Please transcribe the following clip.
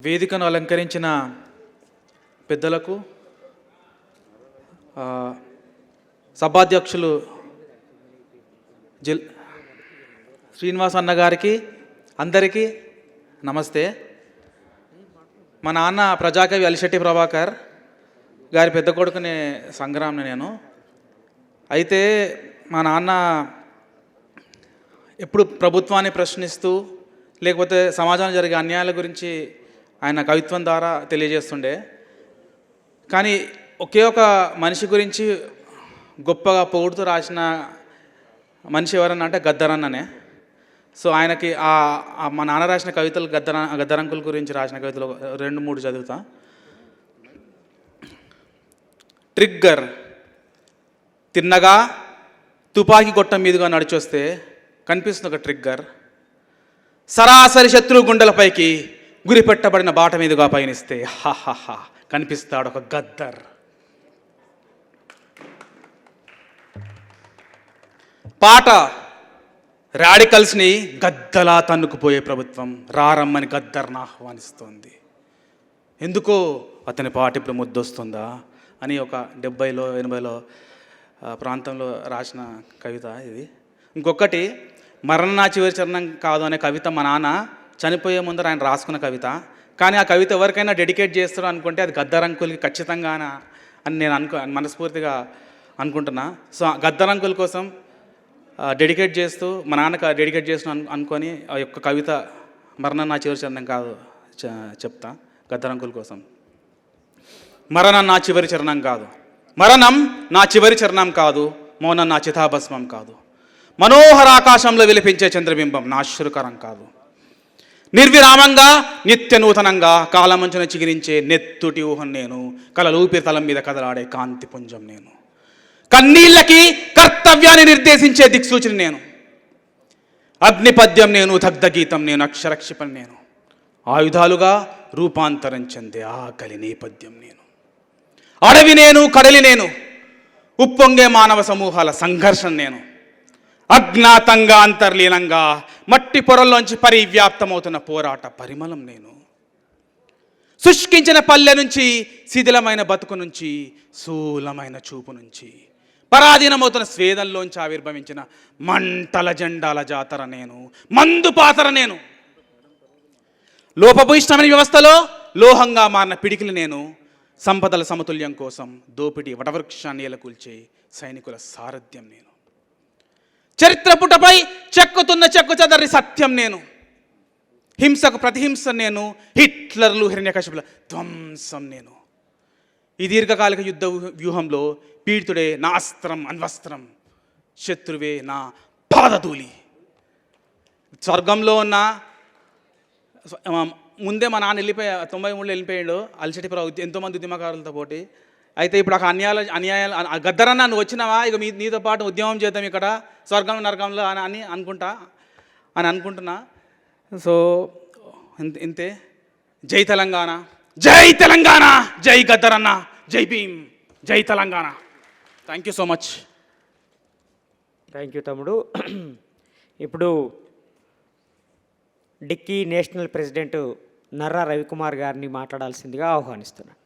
వేదికను అలంకరించిన పెద్దలకు, సభాధ్యక్షులు శ్రీనివాస్ అన్న గారికి, అందరికీ నమస్తే. మా నాన్న ప్రజాకవి అలిశెట్టి ప్రభాకర్ గారి పెద్ద కొడుకునే సంగ్రామ్ని నేను. అయితే మా నాన్న ఎప్పుడు ప్రభుత్వాన్ని ప్రశ్నిస్తూ లేకపోతే సమాజంలో జరిగే అన్యాయాల గురించి ఆయన కవిత్వం ద్వారా తెలియజేస్తుండే. కానీ ఒకే ఒక మనిషి గురించి గొప్పగా పొగుడుతూ రాసిన మనిషి ఎవరన్నా అంటే గద్దరన్ననే. సో ఆయనకి మా నాన్న రాసిన కవితలు గద్దరంకుల గురించి రాసిన కవితలు 2-3 చదువుతా. ట్రిగ్గర్. తిన్నగా తుపాకీ గొట్టం మీదుగా నడిచొస్తే కనిపిస్తుంది ఒక ట్రిగ్గర్. సరాసరి శత్రువు గుండెలపైకి గురిపెట్టబడిన బాట మీదుగా పయనిస్తే హాహాహా కనిపిస్తాడు ఒక గద్దర్. పాట. రాడికల్స్ని గద్దలా తన్నుకుపోయే ప్రభుత్వం రారమ్మని గద్దర్ని ఆహ్వానిస్తోంది. ఎందుకో అతని పాట ఇప్పుడు ముద్దొస్తుందా అని ఒక 70లో 80లో ప్రాంతంలో రాసిన కవిత ఇది. ఇంకొకటి మరణ నా చివరి చరణం కాదు అనే కవిత మా నాన్న చనిపోయే ముందర ఆయన రాసుకున్న కవిత. కానీ ఆ కవిత ఎవరికైనా డెడికేట్ చేస్తాడు అనుకుంటే అది గద్దరంకులకి ఖచ్చితంగా అని నేను మనస్ఫూర్తిగా అనుకుంటున్నా. సో గద్దరంకుల కోసం డెడికేట్ చేస్తూ మా నాన్నకు డెడికేట్ చేసిన అనుకొని ఆ యొక్క కవిత మరణం నా చివరి చరణం కాదు చెప్తా. గద్దరంకుల కోసం. మరణం నా చివరి చరణం కాదు, మరణం నా చివరి చరణం కాదు, మౌనం నా చితాభస్మం కాదు, మనోహర ఆకాశంలో విలిపించే చంద్రబింబం నా అశ్రుకరం కాదు, నిర్విరామంగా నిత్య నూతనంగా కాలమంచున చిగిరించే నెత్తుటి ఊహం నేను, కలల ఊపిరితలం మీద కదలాడే కాంతి పుంజం నేను, కన్నీళ్ళకి కర్తవ్యాన్ని నిర్దేశించే దిక్సూచిని నేను, అగ్నిపద్యం నేను, దగ్ధ గీతం నేను, అక్షరక్షిపం నేను, ఆయుధాలుగా రూపాంతరం చెందే ఆకలి నేపథ్యం నేను, అడవి నేను, కడలి నేను, ఉప్పొంగే మానవ సమూహాల సంఘర్షణ నేను, అజ్ఞాతంగా అంతర్లీనంగా మట్టి పొరల్లోంచి పరివ్యాప్తమవుతున్న పోరాట పరిమళం నేను, శుష్కించిన పల్లె నుంచి శిథిలమైన బతుకు నుంచి శూలమైన చూపు నుంచి పరాధీనమవుతున్న స్వేదంలోంచి ఆవిర్భవించిన మంటల జెండాల జాతర నేను, మందు పాతర నేను, లోపభూయిష్టమైన వ్యవస్థలో లోహంగా మారిన పిడికిలు నేను, సంపదల సమతుల్యం కోసం దోపిడీ వటవృక్షాన్ని ఎలకూల్చే సైనికుల సారథ్యం నేను, చరిత్ర పుటపై చెక్కుతున్న చెక్కు చెదరి సత్యం నేను, హింసకు ప్రతిహింస నేను, హిట్లర్లు హిరణ్యకశిపుల ధ్వంసం నేను, ఈ దీర్ఘకాలిక యుద్ధ వ్యూహంలో పీడితుడే నా అస్త్రం అన్వస్త్రం, శత్రువే నా పాదధూళి. స్వర్గంలో ఉన్న ముందే మా నాన్న 93లో వెళ్ళిపోయాడు అలిశెట్టిపురం ఎంతోమంది ఉద్యమకారులతో పోటీ. అయితే ఇప్పుడు ఒక అన్యాయాలు గద్దరన్న నువ్వు వచ్చినావా ఇక నీతో పాటు ఉద్యమం చేద్దాం ఇక్కడ స్వర్గం నరకంలో అని అనుకుంటున్నా. సో ఇంతే. జై తెలంగాణ, జై తెలంగాణ, జై గద్దరన్న, జై భీమ్, జై Telangana. Thank you so much. Thank you తమ్ముడు. ఇప్పుడు డిక్కీ నేషనల్ ప్రెసిడెంట్ నర్రా రవికుమార్ గారిని మాట్లాడాల్సిందిగా ఆహ్వానిస్తున్నాను.